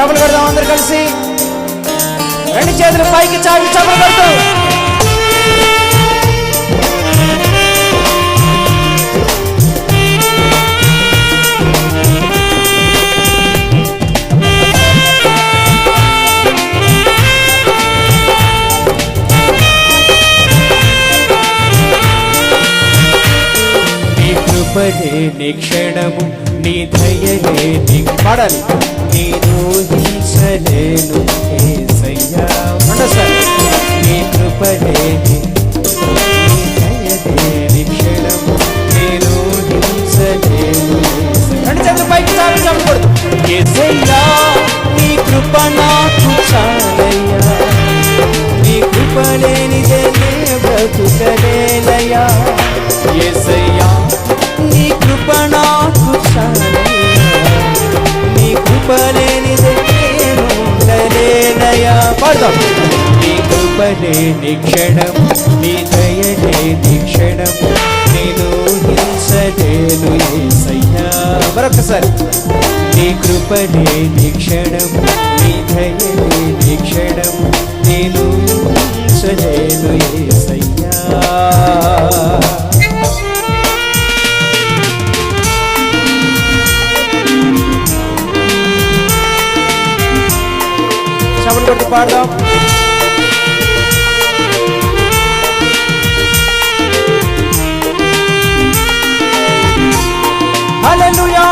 చపలు కొడదాం అందరు కలిసి. రెండు చేతులు పైకి చాపి చపలు కొడతాం. కృపలే నీ క్షణము నీ దయలే నీ పాడాలి. నేను హింసలేను యేసయ్యా. నీ కృపలే నీ దయలే నీ క్షణము నేను హింసలేను. రెండు చేతులు పైకి చాపి చపలు యేసయ్యా నీ కృప నాకు చాలయ్యా. నీ కృప లేనిదే బ్రతుకలేనయ్యా. యేసయ్యా నీ కృప నాకు చాలయ్యా. నీ కృప లేనిదే ఉండలేనయ్యా. పాడదాం. నీ కృపలే నీ క్షణము నీ దయలే నీ క్షణము నేను హింసలేను యేసయ్యా. మరొకసారి. నీ కృపలే నీ క్షణము నీ దయలే నీ క్షణము నేను హింసలేను యేసయ్యా. చపలు కొట్టి పాడదాం. హల్లెలూయా.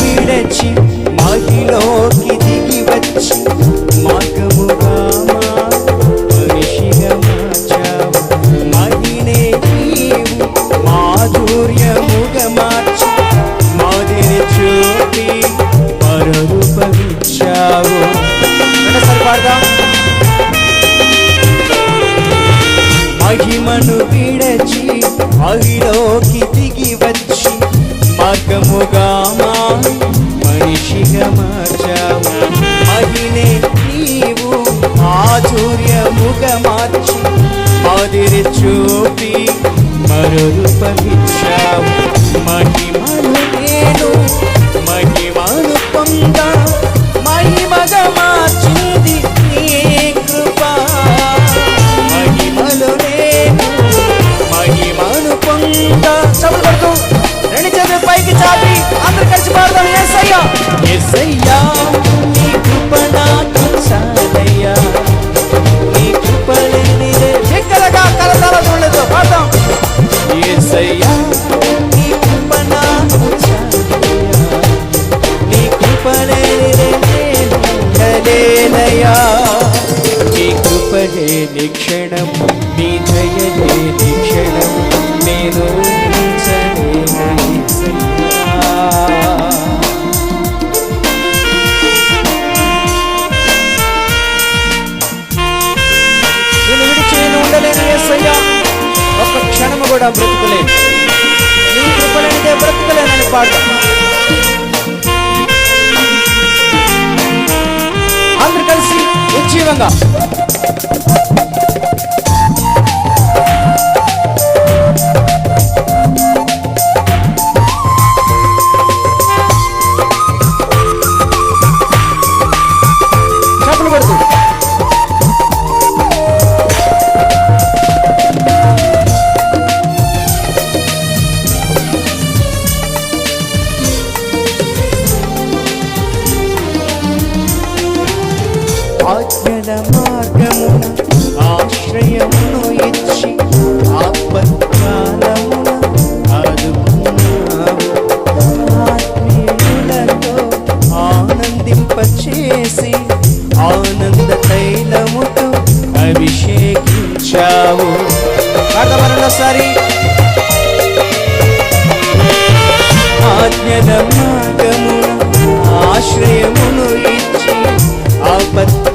విడచి మహిలోకి దిగి వచ్చి మార్గముగా మనిషిగా మార్చావు. మహినే నీవు మాధుర్యముగా మార్చి మాదిరి చూపి మరూపమిచ్చావు. రెండోసారి పాడదాం. మహిమను విడచి మహిలోకి దిగి వచ్చి మార్గముగా మనిషిగా మార్చావు. మహినే నీవు మాధుర్యముగా మార్చి మాదిరి చూపి మరూపమిచ్చావు. మహిమను నేను మహిమను పొంద మహిమగా మార్చింది నీ కృప. మహిమలు నేను మహిమను పొంద. చపలు కొడుతూ రెండు చేతులు పైకి చాపి అందరు కలిసి పాడదాం. యేసయ్యా. యేసయ్యా నీ కృప నాకు చాలయ్యా. నీ కృప లేనిదే బిగ్గరగా కలతాల చూడలేదు. పాడదాం. యేసయ్యా నీ కృప నాకు చాలయ్యా. నీ కృప లేనిదే నేను ఉండలేనయ్యా. నీ కృపలే నీ క్షణము నీ దయలే నీ క్షణము నేను హింసలేను యేసయ్యా. నేను విడిచి ఉండలేను యేసయ్యా. ఒక్క క్షణము కూడా బ్రతుకులేను. నీ కృపలేనిదే బ్రతుకులేనని పాడతాం. అందరు కలిసి ఉజ్జీవంగా. చపలు కొడుతూ ఆజ్ఞల మార్గమున ఆశ్రయమును ఇచ్చి ఆపత్కాలమున ఆదుకున్నావు. ఆత్మీయులతో ఆనందింపచేసి ఆనంద తైలముతో అభిషేకించావు. రెండోసారి. ఆజ్ఞల మార్గమున ఆశ్రయమును ఇచ్చి ఆపత్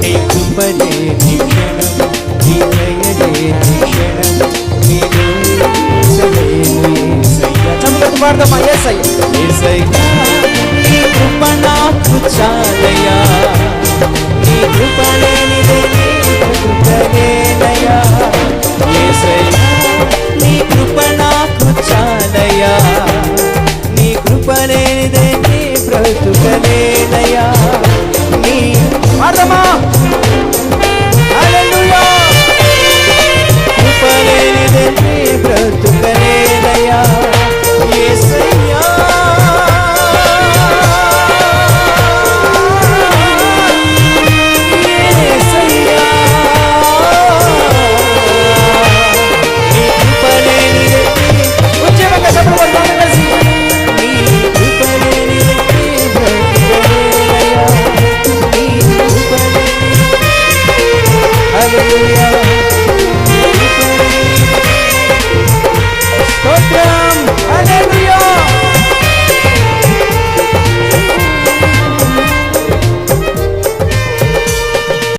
నీ కృపలేని క్షణం, నీ దయలేని క్షణం, నేను ఊహించలేను యేసయ్యా. చప్పట్లు పాడదామా? యేసయ్య యేసయ్యా, నీ కృప నాకు చాలయ్యా, నీ కృప లేనిదే